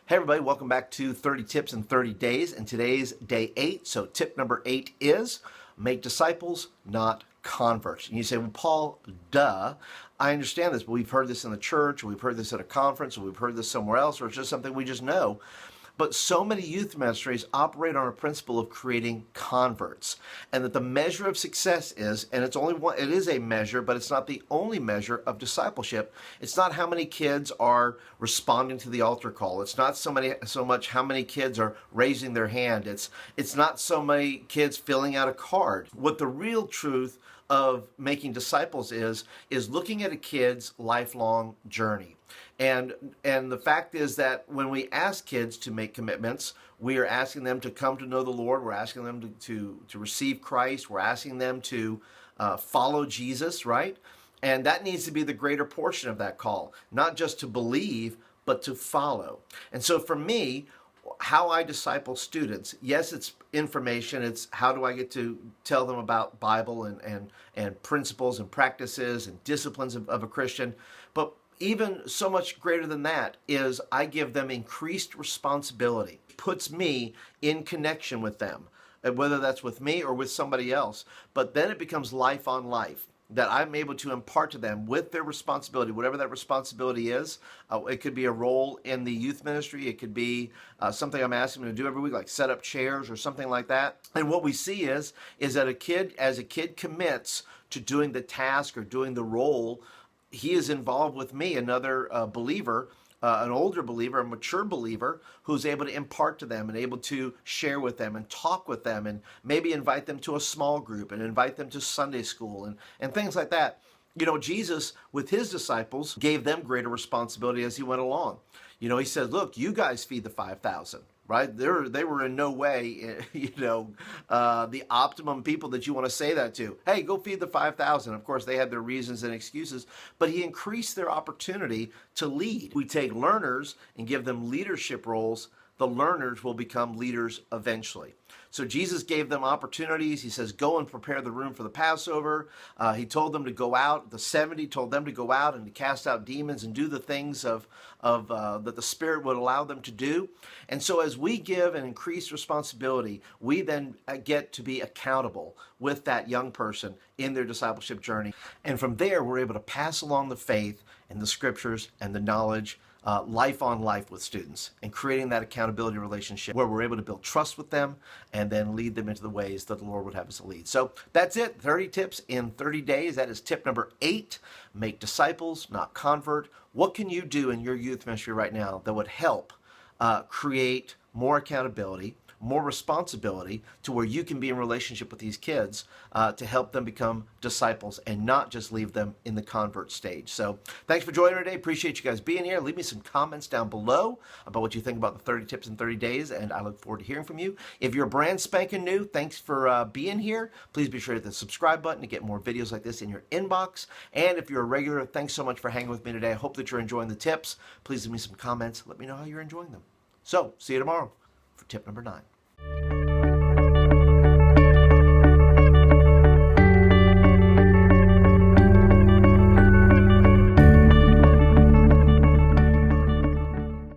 Hey everybody, welcome back to 30 Tips in 30 Days, and today's day 8. So tip number 8 is make disciples, not converts. And you say, well, Paul, duh. I understand this, but we've heard this in the church, or we've heard this at a conference, or we've heard this somewhere else, or it's just something we just know. But so many youth ministries operate on a principle of creating converts, and that the measure of success is, and it's only one, it is a measure, but it's not the only measure of discipleship. It's not how many kids are responding to the altar call. It's not so much how many kids are raising their hand. It's not so many kids filling out a card. What the real truth of making disciples is looking at a kid's lifelong journey. And the fact is that when we ask kids to make commitments, we are asking them to come to know the Lord. We're asking them to receive Christ. We're asking them to follow Jesus, right? And that needs to be the greater portion of that call, not just to believe, but to follow. And so for me, how I disciple students, yes, it's information. It's how do I get to tell them about Bible and principles and practices and disciplines of a Christian. But even so much greater than that is I give them increased responsibility. It puts me in connection with them, whether that's with me or with somebody else. But then it becomes life on life, that I'm able to impart to them with their responsibility, whatever that responsibility is. It could be a role in the youth ministry. It could be something I'm asking them to do every week, like set up chairs or something like that. And what we see is that as a kid commits to doing the task or doing the role, he is involved with me, another believer, an older believer, a mature believer, who's able to impart to them and able to share with them and talk with them and maybe invite them to a small group and invite them to Sunday school and things like that. You know, Jesus, with his disciples, gave them greater responsibility as he went along. You know, he said, look, you guys feed the 5,000. Right? They were in no way, the optimum people that you want to say that to. Hey, go feed the 5,000. Of course, they had their reasons and excuses, but he increased their opportunity to lead. We take learners and give them leadership roles. The learners will become leaders eventually. So Jesus gave them opportunities. He says, go and prepare the room for the Passover. He told them to go out. The 70 told them to go out and to cast out demons and do the things that the Spirit would allow them to do. And so as we give an increased responsibility, we then get to be accountable with that young person in their discipleship journey. And from there, we're able to pass along the faith and the scriptures and the knowledge, life on life with students, and creating that accountability relationship where we're able to build trust with them and then lead them into the ways that the Lord would have us to lead. So that's it. 30 tips in 30 days. That is tip number 8. Make disciples, not convert. What can you do in your youth ministry right now that would help create more accountability, more responsibility to where you can be in relationship with these kids to help them become disciples and not just leave them in the convert stage. So thanks for joining today. Appreciate you guys being here. Leave me some comments down below about what you think about the 30 tips in 30 days, and I look forward to hearing from you. If you're brand spanking new, thanks for being here. Please be sure to hit the subscribe button to get more videos like this in your inbox. And if you're a regular, thanks so much for hanging with me today. I hope that you're enjoying the tips. Please leave me some comments. Let me know how you're enjoying them. So see you tomorrow for tip number 9.